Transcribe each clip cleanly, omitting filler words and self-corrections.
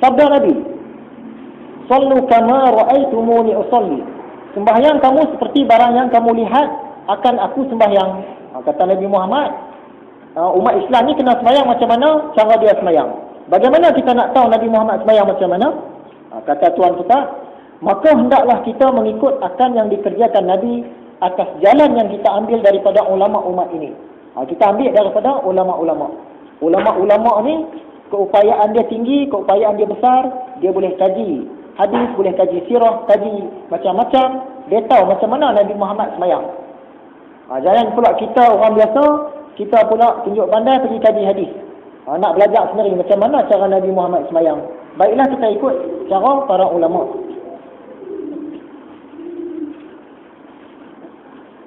Sabda Nabi, "Sallu kama ra'aitumuni usalli." Sembahyang kamu seperti barang yang kamu lihat akan aku sembahyang. Kata Nabi Muhammad, umat Islam ni kena sembahyang macam mana cara dia sembahyang. Bagaimana kita nak tahu Nabi Muhammad sembahyang macam mana? Kata tuan kita, maka hendaklah kita mengikut akan yang dikerjakan Nabi atas jalan yang kita ambil daripada ulama umat ini. Kita ambil daripada ulama-ulama. Ulama-ulama ni keupayaan dia tinggi, keupayaan dia besar. Dia boleh kaji hadis, boleh kaji sirah, kaji macam-macam. Dia tahu macam mana Nabi Muhammad sembahyang. Jangan pula kita orang biasa, kita pula tunjuk pandai pergi kaji hadis. Nak belajar sendiri macam mana cara Nabi Muhammad sembahyang. Baiklah kita ikut cara para ulama.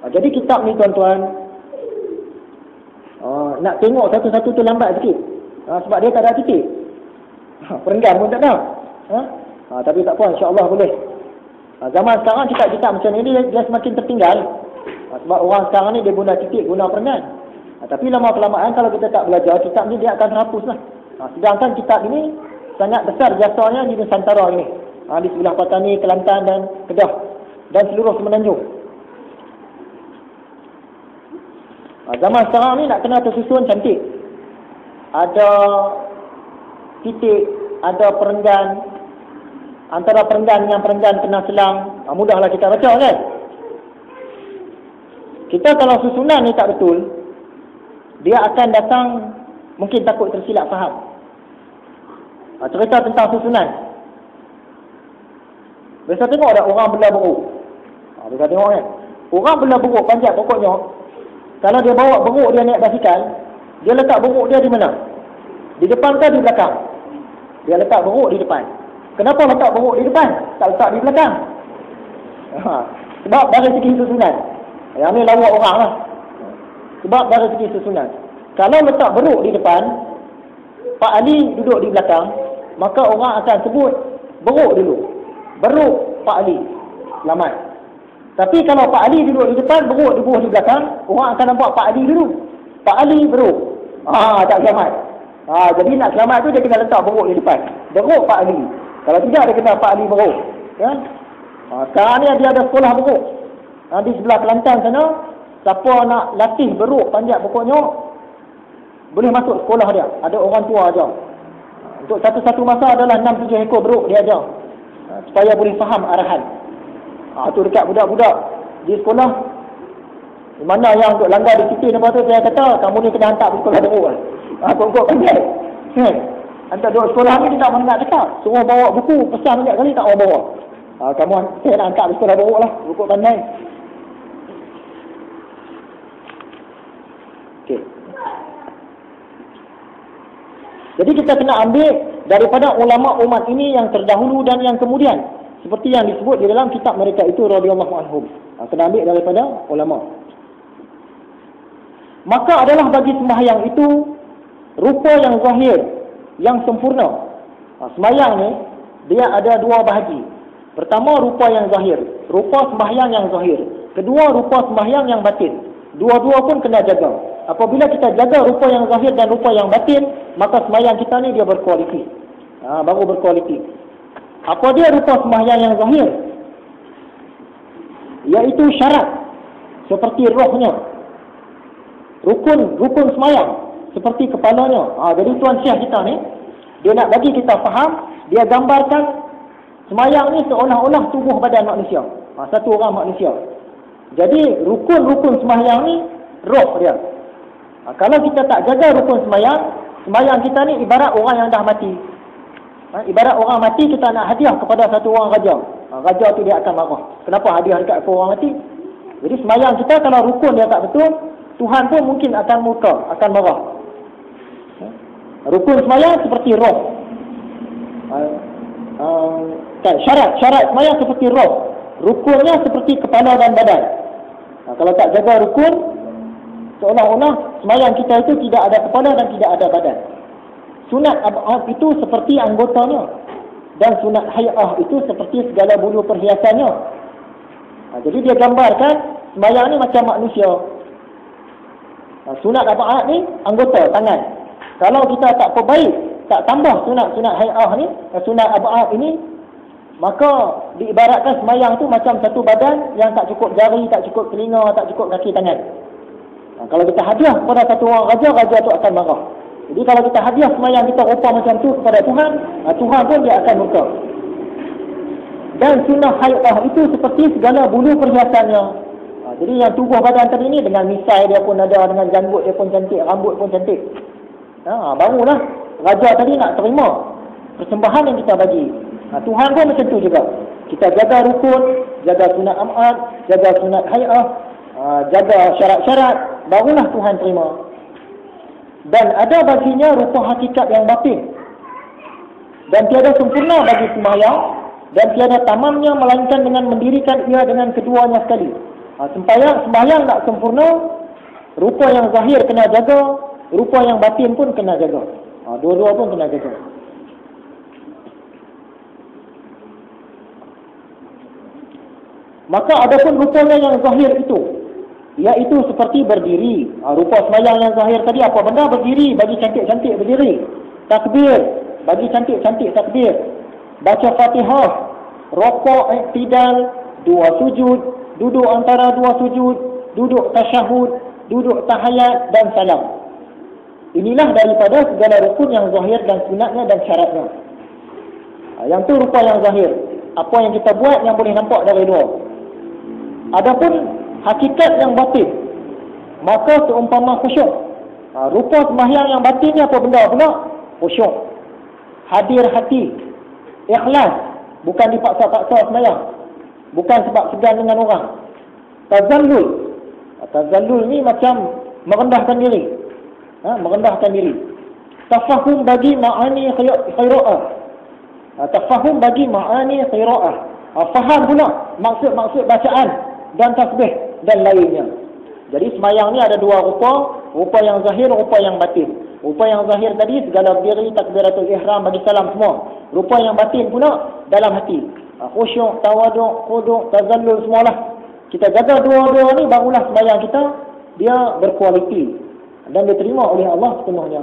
Jadi kitab ni tuan-tuan, nak tengok satu-satu tu lambat sikit. Sebab dia tak ada titik. Perenggan pun tak ada. Tapi tak apa, insya-Allah boleh. Zaman sekarang kitab-kitab macam ni dia semakin tertinggal. Sebab orang sekarang ni dia guna titik, guna perenggan. Tapi lama-kelamaan kalau kita tak belajar, kitab ni dia akan terhapuslah. Sedangkan kitab ini sangat besar jasanya di Nusantara ini. Di sebelah Patani, Kelantan dan Kedah dan seluruh Semenanjung. Zaman sekarang ni nak kena tersusun cantik. Ada titik, ada perenggan. Antara perenggan dengan perenggan kena selang. Mudahlah kita baca kan. Kita kalau susunan ni tak betul, dia akan datang mungkin takut tersilap faham. Cerita tentang susunan. Biasa tengok ada orang belah beruk. Biasa tengok kan. Orang belah beruk panjat pokoknya. Kalau dia bawa beruk dia naik basikal, dia letak beruk dia di mana? Di depan ke di belakang? Dia letak beruk di depan. Kenapa letak beruk di depan? Tak letak di belakang? Sebab dari segi susunan. Yang ni lawak orang lah. Sebab dari segi susunan. Kalau letak beruk di depan, Pak Ali duduk di belakang, maka orang akan sebut beruk dulu. Beruk Pak Ali. Selamat. Tapi kalau Pak Ali duduk di depan, beruk di belakang, orang akan nampak Pak Ali dulu. Pak Ali beruk. Tak selamat. Jadi nak selamat tu dia kena letak beruk di depan. Beruk Pak Ali. Kalau tidak dia kena Pak Ali beruk. Kan? Sekarang ni dia ada sekolah beruk. Di sebelah Kelantan sana, siapa nak latih beruk panjat pokoknya, boleh masuk sekolah dia. Ada orang tua ajar. Untuk satu-satu masa adalah 6-7 ekor beruk dia ajar. Supaya boleh faham arahan. Tu dekat budak-budak di sekolah. Mana yang untuk langgar disiplin apa tu, saya kata, kamu ni kena hantar ke sekolah beruk lah. Kok pandai. Hantar duduk sekolah ni dia tak mana nak cakap. Suruh bawa buku, pesan banyak kali tak orang bawa. Saya nak hantar ke sekolah beruk lah. Buku pandai. Okay. Jadi kita kena ambil daripada ulama umat ini yang terdahulu dan yang kemudian. Seperti yang disebut di dalam kitab mereka itu radhiyallahu anhum. Kena ambil daripada ulama. Maka adalah bagi sembahyang itu rupa yang zahir, yang sempurna. Sembahyang ni dia ada dua bahagi. Pertama rupa yang zahir, rupa sembahyang yang zahir. Kedua rupa sembahyang yang batin. Dua-dua pun kena jaga. Apabila kita jaga rupa yang zahir dan rupa yang batin, maka sembahyang kita ni dia berkualiti. Baru berkualiti. Apa dia rupa sembahyang yang zahir? Iaitu syarat seperti rohnya. Rukun sembahyang seperti kepalanya. Jadi tuan syekh kita ni, dia nak bagi kita faham, dia gambarkan sembahyang ni seolah-olah tubuh badan manusia. Satu orang manusia. Jadi rukun-rukun sembahyang ni roh dia. Kalau kita tak jaga rukun sembahyang kita ni ibarat orang yang dah mati. Ibarat orang mati kita nak hadiah kepada satu orang raja. Raja tu dia akan marah. Kenapa hadiah dekat orang mati? Jadi sembahyang kita kalau rukun dia tak betul, Tuhan pun mungkin akan murka, akan marah. Rukun sembahyang seperti roh. Syarat sembahyang seperti roh. Rukunnya seperti kepala dan badan. Kalau tak jaga rukun, seolah-olah sembahyang kita itu tidak ada kepala dan tidak ada badan. Sunat ab'ad itu seperti anggotanya, dan sunat hay'ah itu seperti segala bulu perhiasannya. Jadi dia gambarkan sembahyang ni macam manusia. Sunat ab'ad ni anggota tangan. Kalau kita tak perbaik tak tambah sunat-sunat hai'ah ni, sunat ab'ad ini, maka diibaratkan semayang tu macam satu badan yang tak cukup jari, tak cukup telinga, tak cukup kaki tangan. Kalau kita hadiah kepada satu orang raja, raja tu akan marah. Jadi kalau kita hadiah semayang kita rupa macam tu kepada Tuhan, Tuhan pun dia akan murka. Dan sunnah hai'ah itu seperti segala bulu perhiasannya. Jadi yang tubuh badan tadi ni dengan misai dia pun ada, dengan janggut dia pun cantik, rambut pun cantik. Barulah raja tadi nak terima persembahan yang kita bagi. Tuhan pun macam tu juga. Kita jaga rukun, jaga sunat am'ad, jaga sunat hai'ah, jaga syarat-syarat, barulah Tuhan terima. Dan ada baginya rupa hakikat yang batin. Dan tiada sempurna bagi sembahyang, dan tiada tamamnya melainkan dengan mendirikan ia dengan keduanya sekali. Sembahyang tak sempurna, rupa yang zahir kena jaga, rupa yang batin pun kena jaga. Dua-dua pun kena jaga. Maka adapun rupanya yang zahir itu, iaitu seperti berdiri. Rupa sembahyang yang zahir tadi apa benda? Berdiri, bagi cantik-cantik berdiri. Takbir, bagi cantik-cantik takbir. Baca Fatihah, rokok, iktidal, dua sujud, duduk antara dua sujud, duduk tasyahud, duduk tahiyat dan salam. Inilah daripada segala rukun yang zahir dan sunatnya dan syaratnya. Yang tu rupa yang zahir. Apa yang kita buat yang boleh nampak dari luar. Adapun hakikat yang batin, maka seumpama khusyuk. Rupa sembahyang yang batin ni apa benda pula? Khusyuk, hadir hati, ikhlas, bukan dipaksa-paksa sembahyang, bukan sebab segan dengan orang. Tazallul, tazallul ni macam merendahkan diri, merendahkan diri. Tafahum bagi ma'ani khaira'ah, tafahum bagi ma'ani khaira'ah, faham pula maksud-maksud bacaan dan tasbih dan lainnya. Jadi sembahyang ni ada dua rupa, rupa yang zahir, rupa yang batin. Rupa yang zahir tadi segala berdiri, takbiratul ihram, bagi salam semua. Rupa yang batin pula dalam hati, khusyuk, tawaduk, khuduk, tazallul semualah. Kita jaga dua-dua ni, barulah sembahyang kita dia berkualiti dan diterima oleh Allah sepenuhnya.